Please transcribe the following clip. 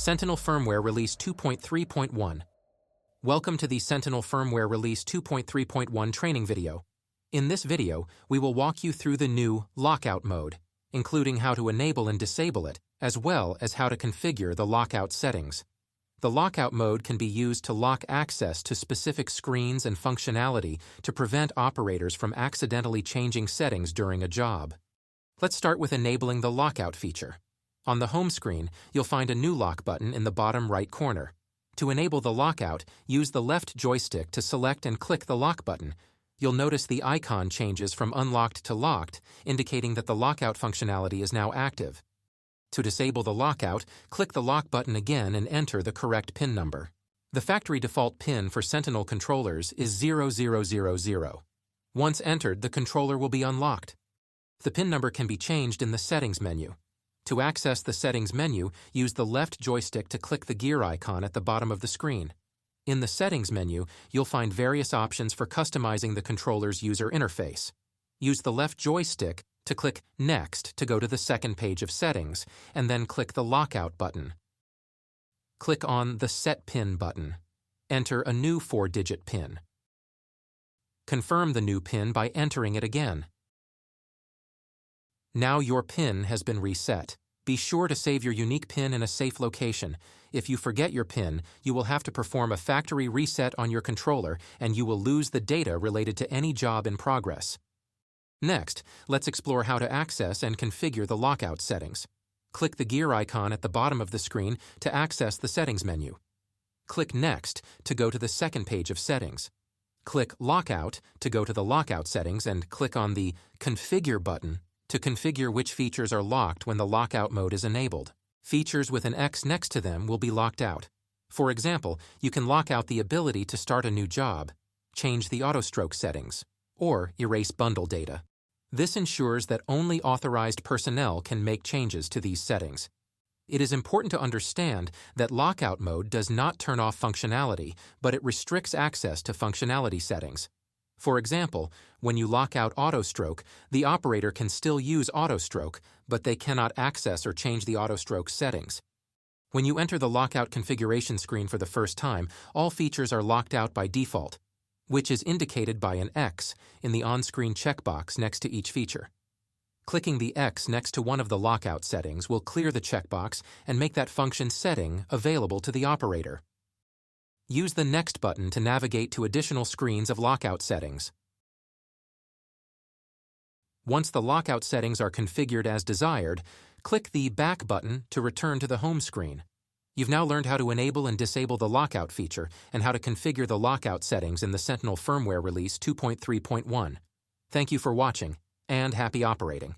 Sentinel Firmware Release 2.3.1. Welcome to the Sentinel Firmware Release 2.3.1 training video. In this video, we will walk you through the new lockout mode, including how to enable and disable it, as well as how to configure the lockout settings. The lockout mode can be used to lock access to specific screens and functionality to prevent operators from accidentally changing settings during a job. Let's start with enabling the lockout feature. On the home screen, you'll find a new lock button in the bottom right corner. To enable the lockout, use the left joystick to select and click the lock button. You'll notice the icon changes from unlocked to locked, indicating that the lockout functionality is now active. To disable the lockout, click the lock button again and enter the correct PIN number. The factory default PIN for Sentinel controllers is 0000. Once entered, the controller will be unlocked. The PIN number can be changed in the Settings menu. To access the Settings menu, use the left joystick to click the gear icon at the bottom of the screen. In the Settings menu, you'll find various options for customizing the controller's user interface. Use the left joystick to click Next to go to the second page of Settings, and then click the Lockout button. Click on the Set PIN button. Enter a new 4-digit PIN. Confirm the new PIN by entering it again. Now your PIN has been reset. Be sure to save your unique PIN in a safe location. If you forget your PIN, you will have to perform a factory reset on your controller, and you will lose the data related to any job in progress. Next, let's explore how to access and configure the lockout settings. Click the gear icon at the bottom of the screen to access the Settings menu. Click Next to go to the second page of Settings. Click Lockout to go to the lockout settings, and click on the Configure button to configure which features are locked when the lockout mode is enabled. Features with an X next to them will be locked out. For example, you can lock out the ability to start a new job, change the auto-stroke settings, or erase bundle data. This ensures that only authorized personnel can make changes to these settings. It is important to understand that lockout mode does not turn off functionality, but it restricts access to functionality settings. For example, when you lock out auto-stroke, the operator can still use auto-stroke, but they cannot access or change the auto-stroke settings. When you enter the lockout configuration screen for the first time, all features are locked out by default, which is indicated by an X in the on-screen checkbox next to each feature. Clicking the X next to one of the lockout settings will clear the checkbox and make that function setting available to the operator. Use the Next button to navigate to additional screens of lockout settings. Once the lockout settings are configured as desired, click the Back button to return to the home screen. You've now learned how to enable and disable the lockout feature and how to configure the lockout settings in the Sentinel Firmware Release 2.3.1. Thank you for watching, and happy operating.